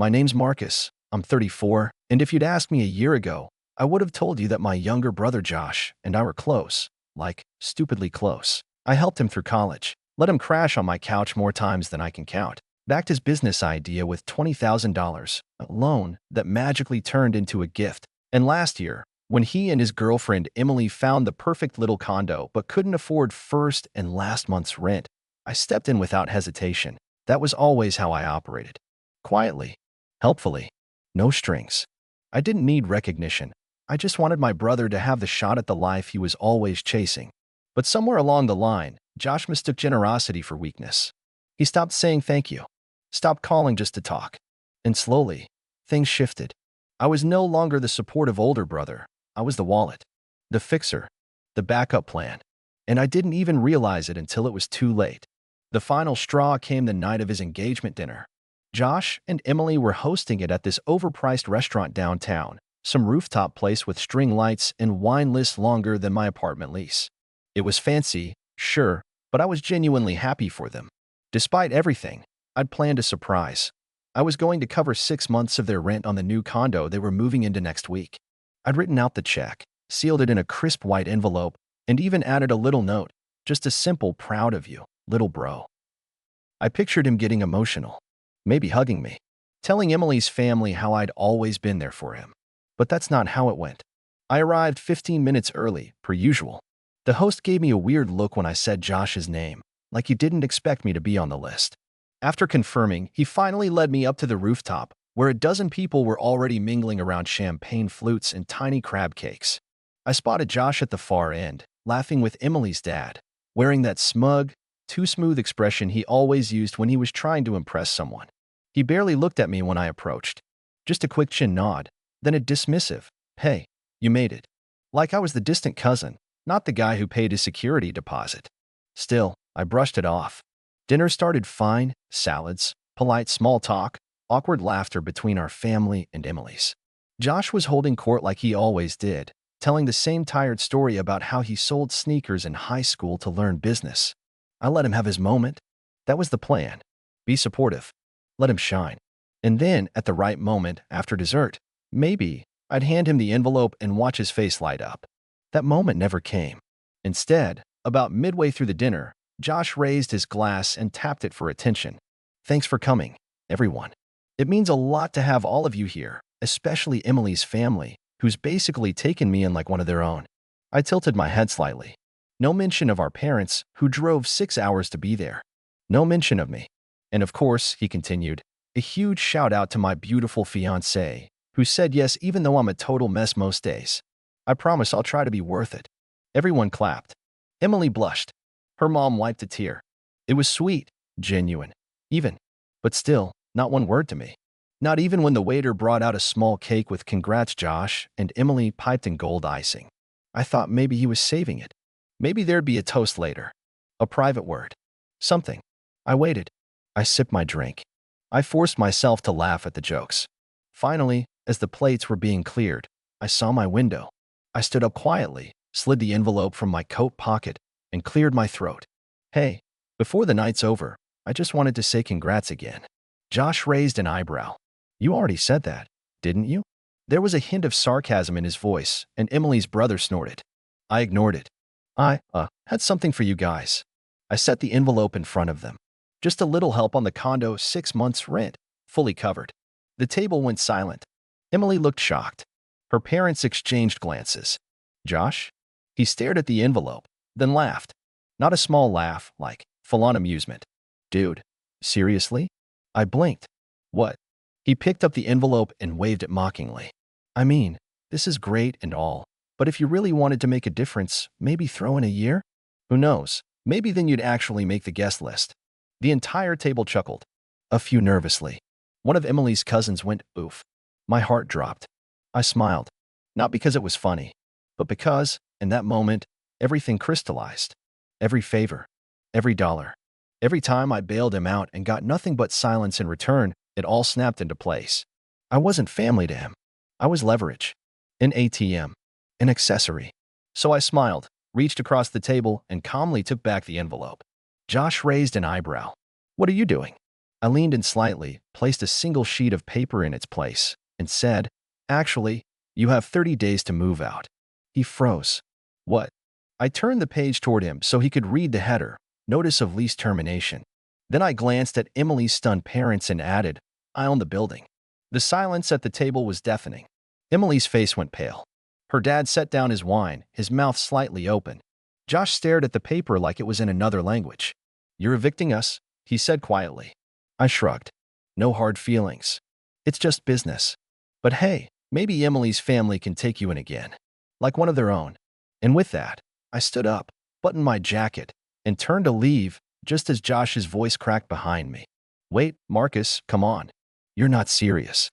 My name's Marcus. I'm 34, and if you'd asked me a year ago, I would have told you that my younger brother Josh and I were close, like stupidly close. I helped him through college, let him crash on my couch more times than I can count, backed his business idea with $20,000, a loan that magically turned into a gift. And last year, when he and his girlfriend Emily found the perfect little condo but couldn't afford first and last month's rent, I stepped in without hesitation. That was always how I operated. Quietly, helpfully, no strings. I didn't need recognition. I just wanted my brother to have the shot at the life he was always chasing. But somewhere along the line, Josh mistook generosity for weakness. He stopped saying thank you, stopped calling just to talk. And slowly, things shifted. I was no longer the supportive older brother. I was the wallet, the fixer, the backup plan. And I didn't even realize it until it was too late. The final straw came the night of his engagement dinner. Josh and Emily were hosting it at this overpriced restaurant downtown, some rooftop place with string lights and wine lists longer than my apartment lease. It was fancy, sure, but I was genuinely happy for them. Despite everything, I'd planned a surprise. I was going to cover 6 months of their rent on the new condo they were moving into next week. I'd written out the check, sealed it in a crisp white envelope, and even added a little note, just a simple proud of you, little bro. I pictured him getting emotional, maybe hugging me, telling Emily's family how I'd always been there for him. But that's not how it went. I arrived 15 minutes early, per usual. The host gave me a weird look when I said Josh's name, like he didn't expect me to be on the list. After confirming, he finally led me up to the rooftop, where a dozen people were already mingling around champagne flutes and tiny crab cakes. I spotted Josh at the far end, laughing with Emily's dad, wearing that smug, too smooth expression he always used when he was trying to impress someone. He barely looked at me when I approached. Just a quick chin nod, then a dismissive, "Hey, you made it." Like I was the distant cousin, not the guy who paid his security deposit. Still, I brushed it off. Dinner started fine, salads, polite small talk, awkward laughter between our family and Emily's. Josh was holding court like he always did, telling the same tired story about how he sold sneakers in high school to learn business. I let him have his moment. That was the plan. Be supportive. Let him shine. And then, at the right moment, after dessert, maybe I'd hand him the envelope and watch his face light up. That moment never came. Instead, about midway through the dinner, Josh raised his glass and tapped it for attention. "Thanks for coming, everyone. It means a lot to have all of you here, especially Emily's family, who's basically taken me in like one of their own." I tilted my head slightly. No mention of our parents, who drove 6 hours to be there. No mention of me. And of course, he continued, a huge shout out to my beautiful fiancée, who said yes even though I'm a total mess most days. I promise I'll try to be worth it. Everyone clapped. Emily blushed. Her mom wiped a tear. It was sweet, genuine, even. But still, not one word to me. Not even when the waiter brought out a small cake with "Congrats, Josh," and Emily piped in gold icing. I thought maybe he was saving it. Maybe there'd be a toast later. A private word. Something. I waited. I sipped my drink. I forced myself to laugh at the jokes. Finally, as the plates were being cleared, I saw my window. I stood up quietly, slid the envelope from my coat pocket, and cleared my throat. "Hey, before the night's over, I just wanted to say congrats again." Josh raised an eyebrow. "You already said that, didn't you?" There was a hint of sarcasm in his voice, and Emily's brother snorted. I ignored it. "I had something for you guys." I set the envelope in front of them. Just a little help on the condo, 6 months' rent, fully covered. The table went silent. Emily looked shocked. Her parents exchanged glances. "Josh?" He stared at the envelope, then laughed. Not a small laugh, like full-on amusement. "Dude, seriously?" I blinked. "What?" He picked up the envelope and waved it mockingly. "I mean, this is great and all, but if you really wanted to make a difference, maybe throw in a year? Who knows? Maybe then you'd actually make the guest list." The entire table chuckled. A few nervously. One of Emily's cousins went, "Oof." My heart dropped. I smiled. Not because it was funny, but because, in that moment, everything crystallized. Every favor. Every dollar. Every time I bailed him out and got nothing but silence in return, it all snapped into place. I wasn't family to him. I was leverage. An ATM. An accessory. So I smiled, reached across the table, and calmly took back the envelope. Josh raised an eyebrow. "What are you doing?" I leaned in slightly, placed a single sheet of paper in its place, and said, "Actually, you have 30 days to move out." He froze. "What?" I turned the page toward him so he could read the header, Notice of Lease Termination. Then I glanced at Emily's stunned parents and added, "I own the building." The silence at the table was deafening. Emily's face went pale. Her dad set down his wine, his mouth slightly open. Josh stared at the paper like it was in another language. "You're evicting us," he said quietly. I shrugged. "No hard feelings. It's just business. But hey, maybe Emily's family can take you in again. Like one of their own." And with that, I stood up, buttoned my jacket, and turned to leave just as Josh's voice cracked behind me. "Wait, Marcus, come on. You're not serious."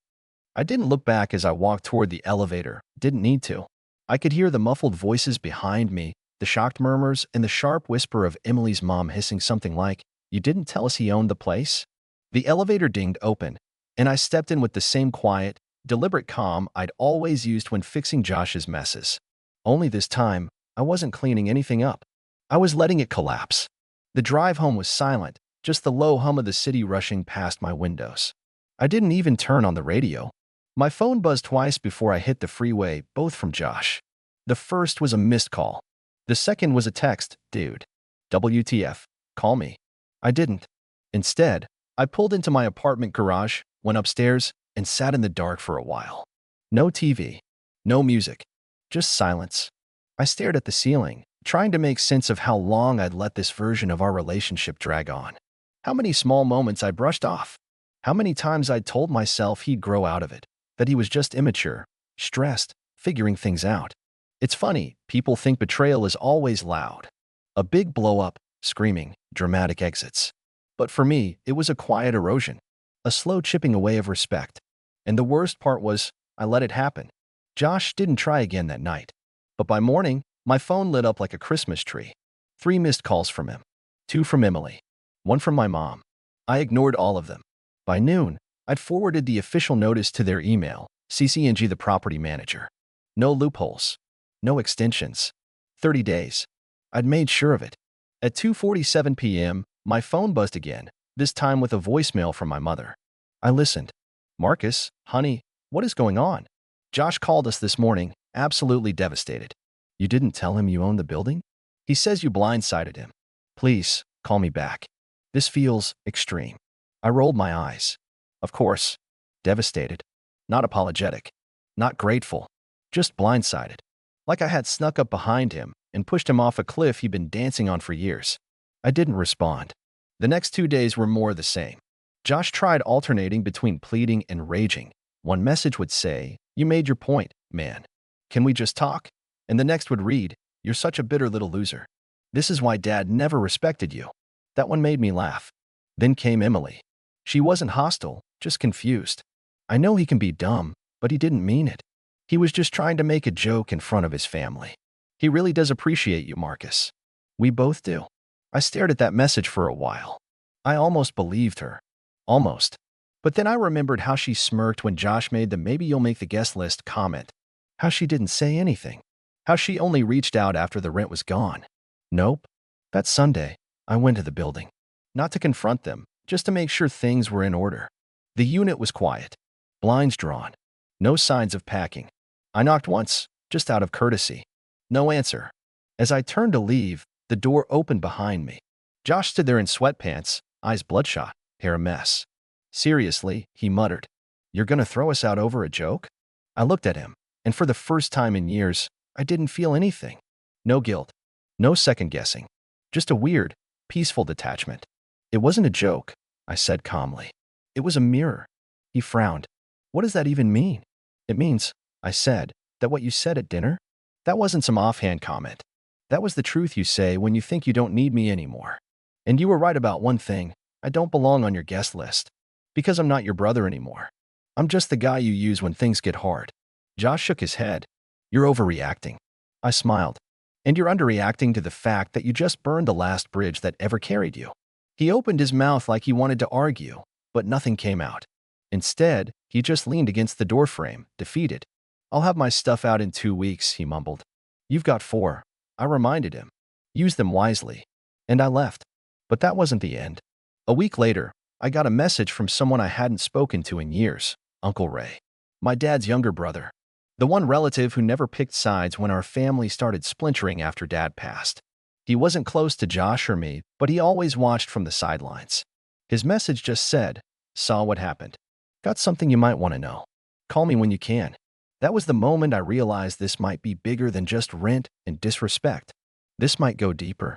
I didn't look back as I walked toward the elevator. Didn't need to. I could hear the muffled voices behind me, the shocked murmurs, and the sharp whisper of Emily's mom hissing something like, "You didn't tell us he owned the place?" The elevator dinged open, and I stepped in with the same quiet, deliberate calm I'd always used when fixing Josh's messes. Only this time, I wasn't cleaning anything up. I was letting it collapse. The drive home was silent, just the low hum of the city rushing past my windows. I didn't even turn on the radio. My phone buzzed twice before I hit the freeway, both from Josh. The first was a missed call. The second was a text, "Dude. WTF. Call me." I didn't. Instead, I pulled into my apartment garage, went upstairs, and sat in the dark for a while. No TV. No music. Just silence. I stared at the ceiling, trying to make sense of how long I'd let this version of our relationship drag on. How many small moments I brushed off. How many times I'd told myself he'd grow out of it, that he was just immature, stressed, figuring things out. It's funny, people think betrayal is always loud. A big blow-up, screaming, dramatic exits. But for me, it was a quiet erosion, a slow chipping away of respect. And the worst part was, I let it happen. Josh didn't try again that night. But by morning, my phone lit up like a Christmas tree. 3 missed calls from him. 2 from Emily. 1 from my mom. I ignored all of them. By noon, I'd forwarded the official notice to their email, CCNG the property manager. No loopholes. No extensions. 30 days. I'd made sure of it. At 2:47 p.m., my phone buzzed again, this time with a voicemail from my mother. I listened. "Marcus, honey, what is going on?" "Josh called us this morning, absolutely devastated." "You didn't tell him you own the building?" "He says you blindsided him." "Please, call me back. This feels extreme." I rolled my eyes. Of course. Devastated. Not apologetic. Not grateful. Just blindsided. Like I had snuck up behind him and pushed him off a cliff he'd been dancing on for years. I didn't respond. The next 2 days were more the same. Josh tried alternating between pleading and raging. One message would say, "You made your point, man. Can we just talk?" And the next would read, "You're such a bitter little loser. This is why Dad never respected you." That one made me laugh. Then came Emily. She wasn't hostile, just confused. "I know he can be dumb, but he didn't mean it. He was just trying to make a joke in front of his family. He really does appreciate you, Marcus." "We both do." I stared at that message for a while. I almost believed her. Almost. But then I remembered how she smirked when Josh made the "maybe you'll make the guest list" comment. How she didn't say anything. How she only reached out after the rent was gone. Nope. That Sunday, I went to the building. Not to confront them, just to make sure things were in order. The unit was quiet. Blinds drawn. No signs of packing. I knocked once, just out of courtesy. No answer. As I turned to leave, the door opened behind me. Josh stood there in sweatpants, eyes bloodshot, hair a mess. "Seriously," he muttered. "You're gonna throw us out over a joke?" I looked at him, and for the first time in years, I didn't feel anything. No guilt. No second-guessing. Just a weird, peaceful detachment. "It wasn't a joke," I said calmly. "It was a mirror." He frowned. "What does that even mean?" "It means," I said, "that what you said at dinner? That wasn't some offhand comment. That was the truth you say when you think you don't need me anymore. And you were right about one thing. I don't belong on your guest list. Because I'm not your brother anymore. I'm just the guy you use when things get hard." Josh shook his head. "You're overreacting." I smiled. "And you're underreacting to the fact that you just burned the last bridge that ever carried you." He opened his mouth like he wanted to argue, but nothing came out. Instead, he just leaned against the doorframe, defeated. "I'll have my stuff out in 2 weeks," he mumbled. "You've got 4. I reminded him. "Use them wisely." And I left. But that wasn't the end. A week later, I got a message from someone I hadn't spoken to in years, Uncle Ray. My dad's younger brother. The one relative who never picked sides when our family started splintering after Dad passed. He wasn't close to Josh or me, but he always watched from the sidelines. His message just said, "Saw what happened. Got something you might want to know. Call me when you can." That was the moment I realized this might be bigger than just rent and disrespect. This might go deeper.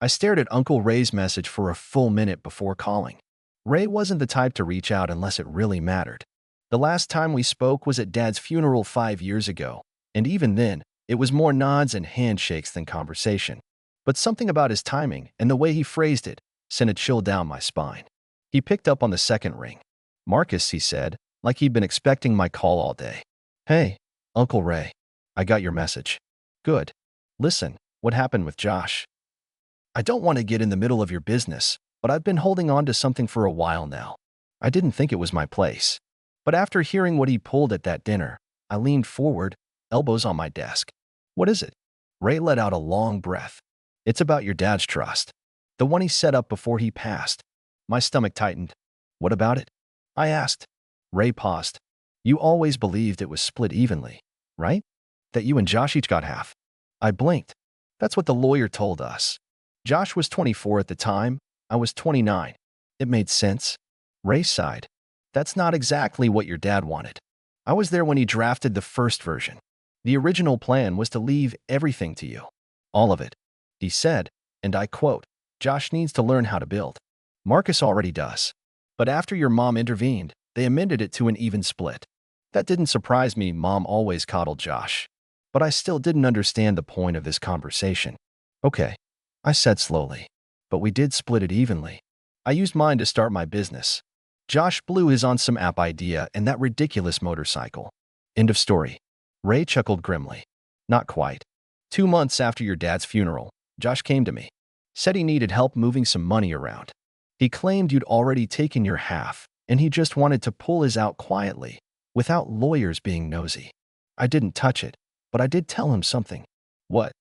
I stared at Uncle Ray's message for a full minute before calling. Ray wasn't the type to reach out unless it really mattered. The last time we spoke was at Dad's funeral 5 years ago, and even then, it was more nods and handshakes than conversation. But something about his timing and the way he phrased it sent a chill down my spine. He picked up on the second ring. "Marcus," he said, like he'd been expecting my call all day. "Hey, Uncle Ray. I got your message." "Good. Listen, what happened with Josh?" "I don't want to get in the middle of your business, but I've been holding on to something for a while now. I didn't think it was my place. But after hearing what he pulled at that dinner, I leaned forward, elbows on my desk." "What is it?" Ray let out a long breath. "It's about your dad's trust. The one he set up before he passed." My stomach tightened. "What about it?" I asked. Ray paused. "You always believed it was split evenly, right? That you and Josh each got half." I blinked. "That's what the lawyer told us. Josh was 24 at the time. I was 29. It made sense." Ray sighed. "That's not exactly what your dad wanted. I was there when he drafted the first version. The original plan was to leave everything to you. All of it. He said, and I quote, 'Josh needs to learn how to build. Marcus already does. But after your mom intervened, they amended it to an even split.' That didn't surprise me. Mom always coddled Josh. But I still didn't understand the point of this conversation." "Okay," I said slowly. "But we did split it evenly. I used mine to start my business. Josh blew his on some app idea and that ridiculous motorcycle. End of story." Ray chuckled grimly. "Not quite. 2 months after your dad's funeral, Josh came to me. Said he needed help moving some money around. He claimed you'd already taken your half, and he just wanted to pull his out quietly, without lawyers being nosy. I didn't touch it, but I did tell him something." "What?"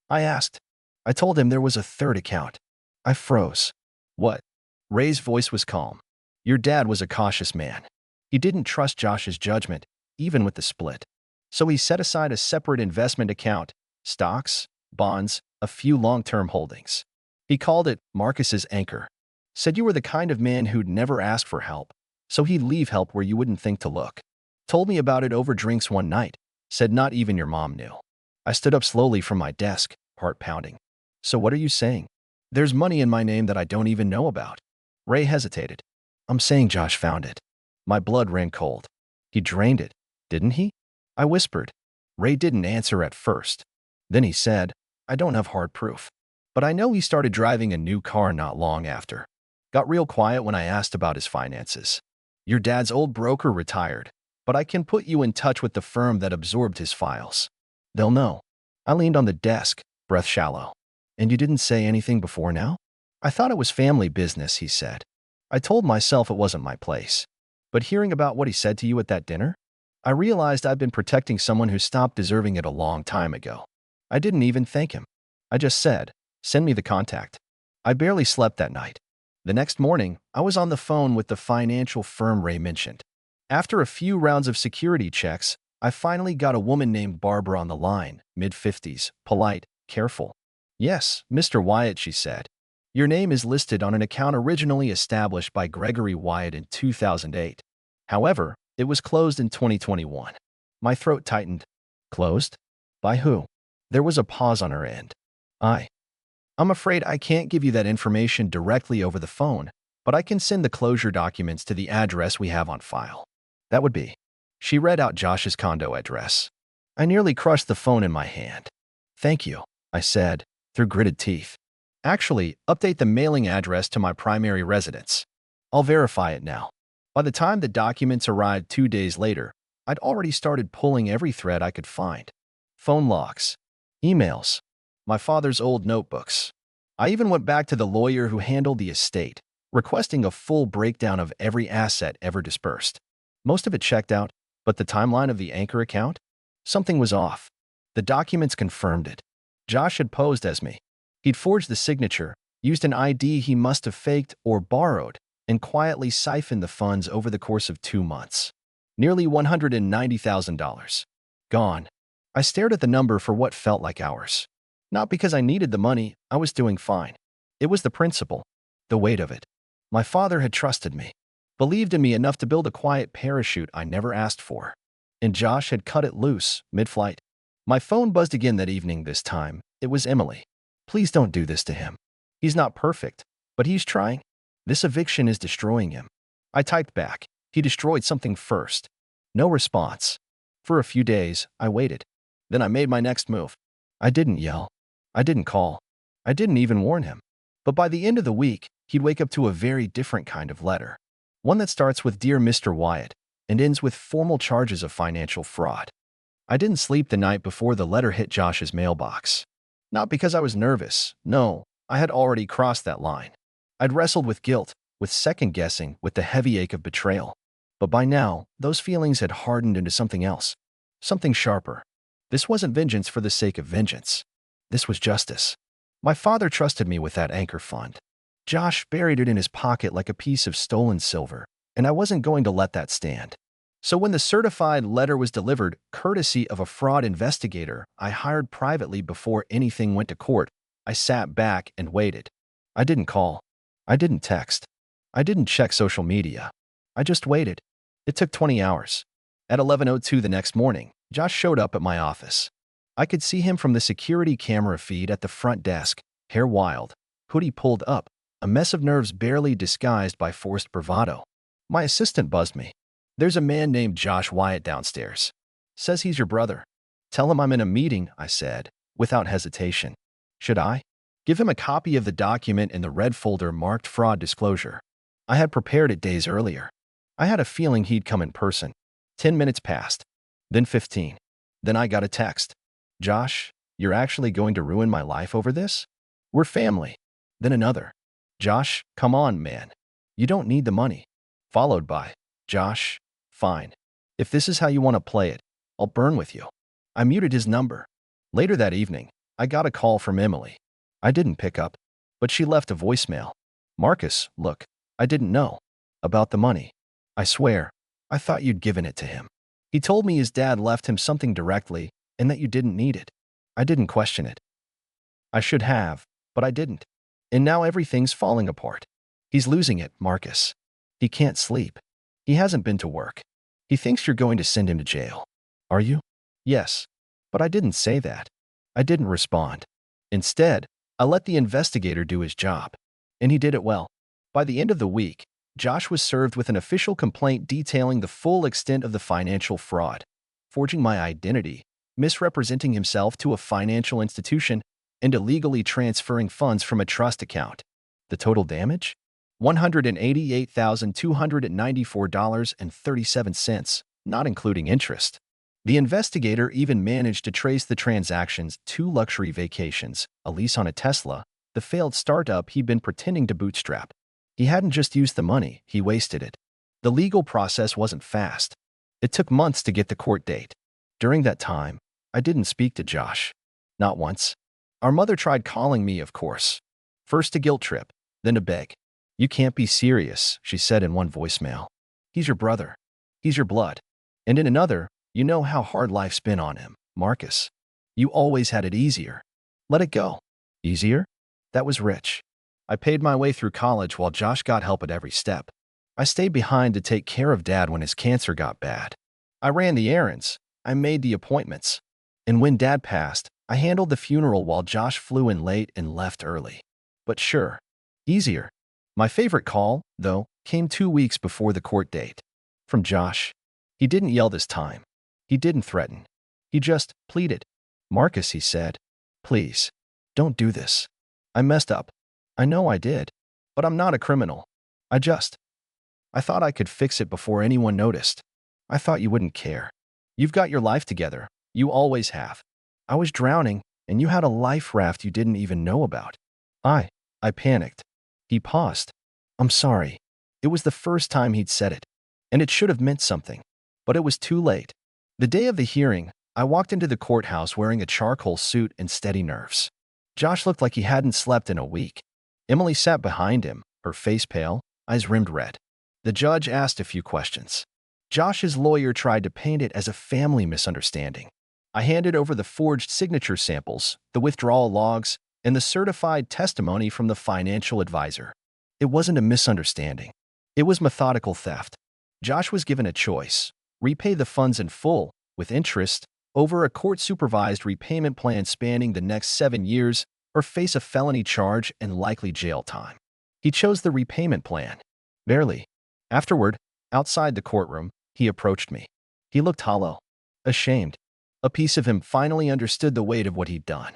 I asked. "I told him there was a third account." I froze. "What?" Ray's voice was calm. "Your dad was a cautious man. He didn't trust Josh's judgment, even with the split. So he set aside a separate investment account, stocks, bonds, a few long-term holdings. He called it Marcus's anchor. Said you were the kind of man who'd never ask for help, so he'd leave help where you wouldn't think to look. Told me about it over drinks one night. Said not even your mom knew." I stood up slowly from my desk, heart pounding. "So what are you saying? There's money in my name that I don't even know about." Ray hesitated. "I'm saying Josh found it." My blood ran cold. "He drained it, didn't he?" I whispered. Ray didn't answer at first. Then he said, "I don't have hard proof. But I know he started driving a new car not long after. Got real quiet when I asked about his finances. Your dad's old broker retired, but I can put you in touch with the firm that absorbed his files. They'll know." I leaned on the desk, breath shallow. "And you didn't say anything before now?" "I thought it was family business," he said. I told myself it wasn't my place. But hearing about what he said to you at that dinner, I realized I'd been protecting someone who stopped deserving it a long time ago. I didn't even thank him. I just said, "Send me the contact." I barely slept that night. The next morning, I was on the phone with the financial firm Ray mentioned. After a few rounds of security checks, I finally got a woman named Barbara on the line, mid-50s, polite, careful. "Yes, Mr. Wyatt," she said. "Your name is listed on an account originally established by Gregory Wyatt in 2008. However, it was closed in 2021. My throat tightened. "Closed? By who?" There was a pause on her end. I'm afraid I can't give you that information directly over the phone, but I can send the closure documents to the address we have on file." "That would be." She read out Josh's condo address. I nearly crushed the phone in my hand. "Thank you," I said, through gritted teeth. "Actually, update the mailing address to my primary residence. I'll verify it now." By the time the documents arrived 2 days later, I'd already started pulling every thread I could find. Phone logs, emails, my father's old notebooks. I even went back to the lawyer who handled the estate, requesting a full breakdown of every asset ever dispersed. Most of it checked out, but the timeline of the anchor account? Something was off. The documents confirmed it. Josh had posed as me. He'd forged the signature, used an ID he must have faked or borrowed, and quietly siphoned the funds over the course of 2 months. Nearly $190,000. Gone. I stared at the number for what felt like hours. Not because I needed the money, I was doing fine. It was the principle, the weight of it. My father had trusted me, believed in me enough to build a quiet parachute I never asked for. And Josh had cut it loose, mid-flight. My phone buzzed again that evening this time. It was Emily. Please don't do this to him. He's not perfect, but he's trying. This eviction is destroying him. I typed back. He destroyed something first. No response. For a few days, I waited. Then I made my next move. I didn't yell. I didn't call. I didn't even warn him. But by the end of the week, he'd wake up to a very different kind of letter. One that starts with Dear Mr. Wyatt and ends with formal charges of financial fraud. I didn't sleep the night before the letter hit Josh's mailbox. Not because I was nervous. No, I had already crossed that line. I'd wrestled with guilt, with second-guessing, with the heavy ache of betrayal. But by now, those feelings had hardened into something else. Something sharper. This wasn't vengeance for the sake of vengeance. This was justice. My father trusted me with that anchor fund. Josh buried it in his pocket like a piece of stolen silver, and I wasn't going to let that stand. So when the certified letter was delivered, courtesy of a fraud investigator I hired privately before anything went to court, I sat back and waited. I didn't call. I didn't text. I didn't check social media. I just waited. It took 20 hours. At 11:02 the next morning, Josh showed up at my office. I could see him from the security camera feed at the front desk, hair wild, hoodie pulled up, a mess of nerves barely disguised by forced bravado. My assistant buzzed me. There's a man named Josh Wyatt downstairs. Says he's your brother. Tell him I'm in a meeting, I said, without hesitation. Should I? Give him a copy of the document in the red folder marked fraud disclosure. I had prepared it days earlier. I had a feeling he'd come in person. 10 minutes passed. Then 15. Then I got a text. Josh, you're actually going to ruin my life over this? We're family. Then another. Josh, come on, man. You don't need the money. Followed by, Josh, fine. If this is how you want to play it, I'll burn with you. I muted his number. Later that evening, I got a call from Emily. I didn't pick up, but she left a voicemail. Marcus, look, I didn't know about the money. I swear, I thought you'd given it to him. He told me his dad left him something directly and that you didn't need it. I didn't question it. I should have, but I didn't. And now everything's falling apart. He's losing it, Marcus. He can't sleep. He hasn't been to work. He thinks you're going to send him to jail. Are you? Yes. But I didn't say that. I didn't respond. Instead, I let the investigator do his job. And he did it well. By the end of the week, Josh was served with an official complaint detailing the full extent of the financial fraud, forging my identity, misrepresenting himself to a financial institution, and illegally transferring funds from a trust account. The total damage? $188,294.37, not including interest. The investigator even managed to trace the transactions: 2 luxury vacations, a lease on a Tesla, the failed startup he'd been pretending to bootstrap. He hadn't just used the money, he wasted it. The legal process wasn't fast. It took months to get the court date. During that time, I didn't speak to Josh. Not once. Our mother tried calling me, of course. First to guilt trip, then to beg. You can't be serious, she said in one voicemail. He's your brother. He's your blood. And in another, you know how hard life's been on him, Marcus. You always had it easier. Let it go. Easier? That was rich. I paid my way through college while Josh got help at every step. I stayed behind to take care of Dad when his cancer got bad. I ran the errands. I made the appointments. And when Dad passed, I handled the funeral while Josh flew in late and left early. But sure, easier. My favorite call, though, came 2 weeks before the court date. From Josh. He didn't yell this time. He didn't threaten. He just pleaded. Marcus, he said, please, don't do this. I messed up. I know I did. But I'm not a criminal. I thought I could fix it before anyone noticed. I thought you wouldn't care. You've got your life together. You always have. I was drowning, and you had a life raft you didn't even know about. I panicked. He paused. I'm sorry. It was the first time he'd said it, and it should have meant something. But it was too late. The day of the hearing, I walked into the courthouse wearing a charcoal suit and steady nerves. Josh looked like he hadn't slept in a week. Emily sat behind him, her face pale, eyes rimmed red. The judge asked a few questions. Josh's lawyer tried to paint it as a family misunderstanding. I handed over the forged signature samples, the withdrawal logs, and the certified testimony from the financial advisor. It wasn't a misunderstanding. It was methodical theft. Josh was given a choice: repay the funds in full, with interest, over a court-supervised repayment plan spanning the next 7 years, or face a felony charge and likely jail time. He chose the repayment plan. Barely. Afterward, outside the courtroom, he approached me. He looked hollow, ashamed. A piece of him finally understood the weight of what he'd done.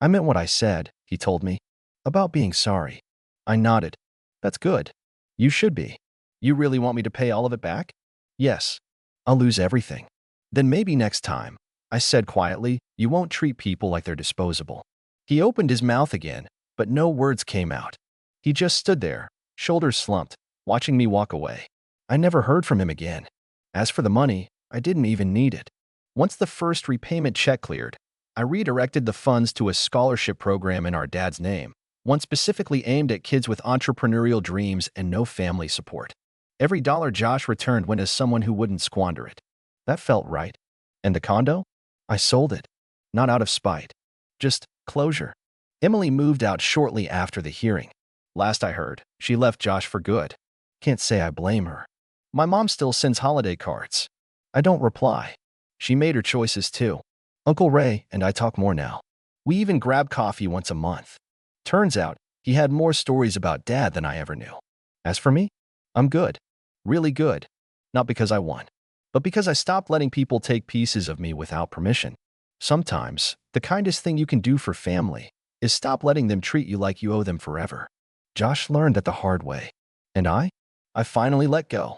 I meant what I said, he told me, about being sorry. I nodded. That's good. You should be. You really want me to pay all of it back? Yes. I'll lose everything. Then maybe next time, I said quietly, you won't treat people like they're disposable. He opened his mouth again, but no words came out. He just stood there, shoulders slumped, watching me walk away. I never heard from him again. As for the money, I didn't even need it. Once the first repayment check cleared, I redirected the funds to a scholarship program in our dad's name, one specifically aimed at kids with entrepreneurial dreams and no family support. Every dollar Josh returned went as someone who wouldn't squander it. That felt right. And the condo? I sold it. Not out of spite. Just closure. Emily moved out shortly after the hearing. Last I heard, she left Josh for good. Can't say I blame her. My mom still sends holiday cards. I don't reply. She made her choices too. Uncle Ray and I talk more now. We even grab coffee once a month. Turns out, he had more stories about Dad than I ever knew. As for me, I'm good. Really good. Not because I won, but because I stopped letting people take pieces of me without permission. Sometimes, the kindest thing you can do for family is stop letting them treat you like you owe them forever. Josh learned that the hard way. And I finally let go.